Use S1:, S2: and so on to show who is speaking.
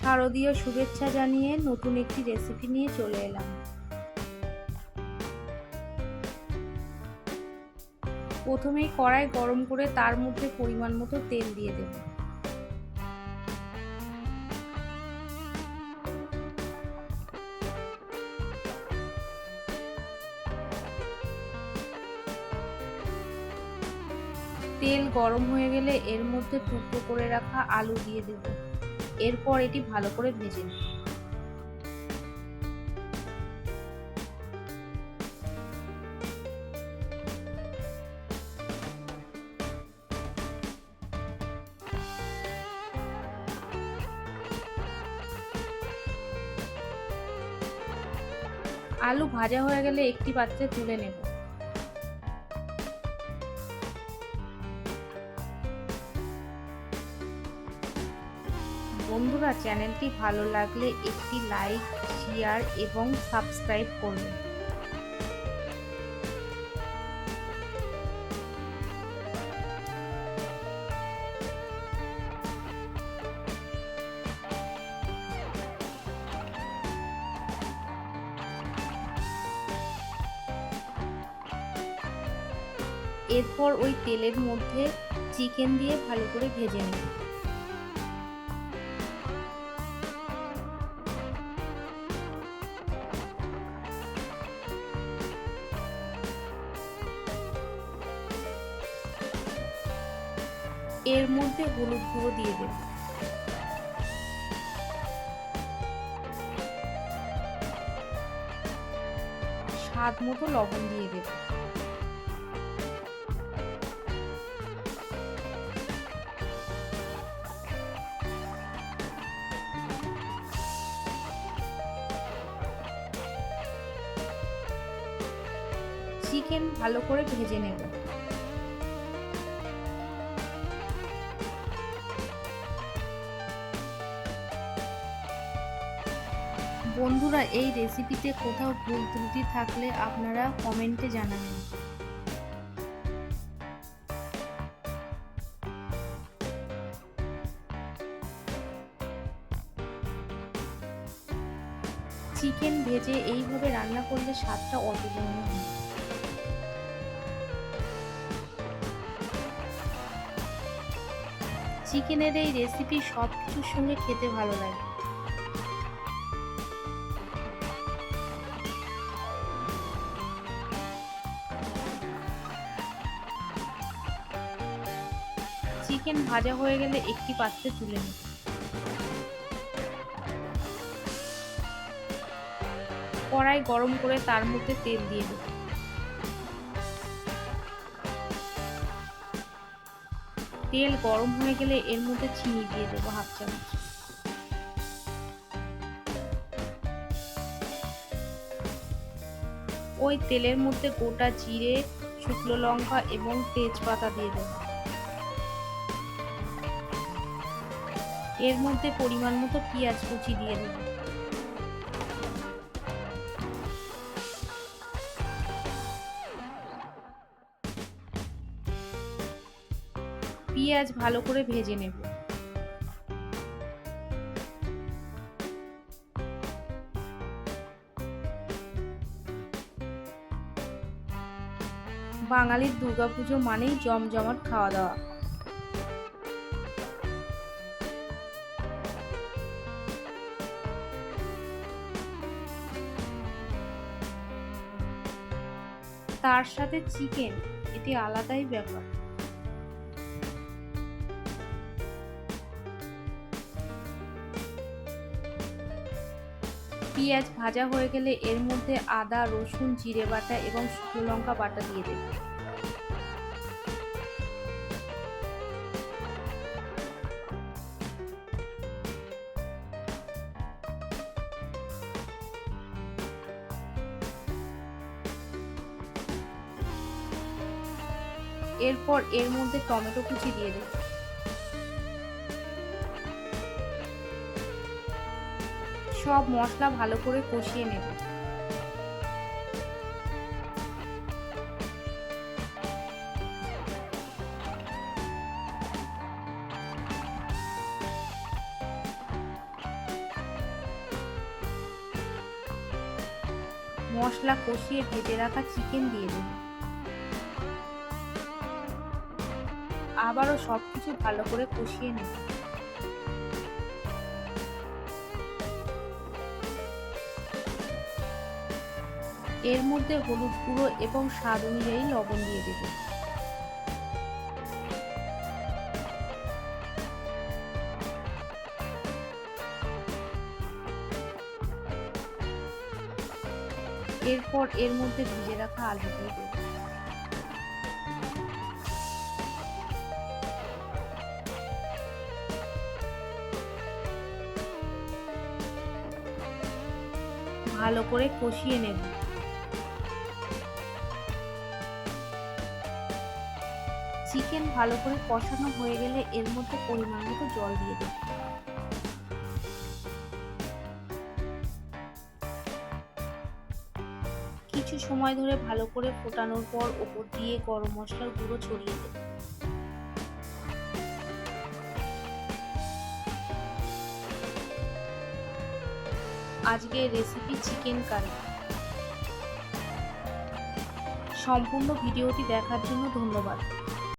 S1: শারদীয় শুভেচ্ছা জানিয়ে নতুন একটি রেসিপি নিয়ে চলে এলাম। প্রথমেই কড়াই গরম করে তার মধ্যে পরিমাণ মতো তেল দিয়ে দেব। তেল গরম হয়ে গেলে এর মধ্যে টুকরো করে রাখা আলু দিয়ে দেব। এরপর এটি ভালো করে ভেজে নেব। আলু ভাজা হয়ে গেলে একটি পাত্রে তুলে নেব। বন্ধুরা, চ্যানেলটি ভালো লাগলে একটি লাইক, শেয়ার এবং সাবস্ক্রাইব করবেন। এরপর ওই তেলের মধ্যে চিকেন দিয়ে ভালো করে ভেজে নেব। এর মধ্যে হলুদ গুঁড়ো দিয়ে দেব। স্বাদ মতো লবণ দিয়ে দেব। চিকেন ভালো করে ভেজে নেব। বন্ধুরা, এই রেসিপিতে কোথাও ভুল ত্রুটি থাকলে আপনারা কমেন্টে জানাবেন। চিকেন ভেজে এইভাবে রান্না করলে স্বাদটা অতুলনীয় হয়। চিকেনের এই রেসিপি সব কিছুর সঙ্গে খেতে ভালো লাগে। চিকেন ভাজা হয়ে গেলে একটি পাত্রে তুলে নেব। কড়াই গরম করে তার মধ্যে তেল দিয়ে দেব। তেল গরম হয়ে গেলে এর মধ্যে চিনি দিয়ে দেবো হাফ চামচ। ওই তেলের মধ্যে গোটা জিরে, শুকনো লঙ্কা এবং তেজপাতা দিয়ে দেব। এর মধ্যে পরিমাণ মতো পেঁয়াজ কুচি দিয়ে দেব। পেঁয়াজ ভালো করে ভেজে নেব। বাঙালির দুর্গাপুজো মানেই জমজমাট খাওয়া দাওয়া। তার সাথে চিকেন, এটি আলাদাই ব্যাপার। পেঁয়াজ ভাজা হয়ে গেলে এর মধ্যে আদা, রসুন, জিরে বাটা এবং শুকনো লঙ্কা বাটা দিয়ে দেব। এরপর এর মধ্যে টমেটো কুচি দিয়ে দেব। সব মশলা ভালো করে কষিয়ে নেব। মশলা কষিয়ে ভেজে রাখা চিকেন দিয়ে দেব। আবারও সবকিছু ভালো করে কষিয়ে নেব। এর মধ্যে হলুদ গুঁড়ো এবং স্বাদ অনুযায়ী লবণ দিয়ে দেব। এরপর এর মধ্যে ভেজে রাখা আলু দিয়ে দেব। ভালো করে কষিয়ে নেব। চিকেন ভালো করে কষানো হয়ে গেলে এর মধ্যে পরিমাণ মতো জল দিয়ে দেব। কিছু সময় ধরে ভালো করে ফোটানোর পর ওপর দিয়ে গরম মশলার গুঁড়ো ছড়িয়ে দেব। আজকের রেসিপি চিকেন কারি। সম্পূর্ণ ভিডিওটি দেখার জন্য ধন্যবাদ।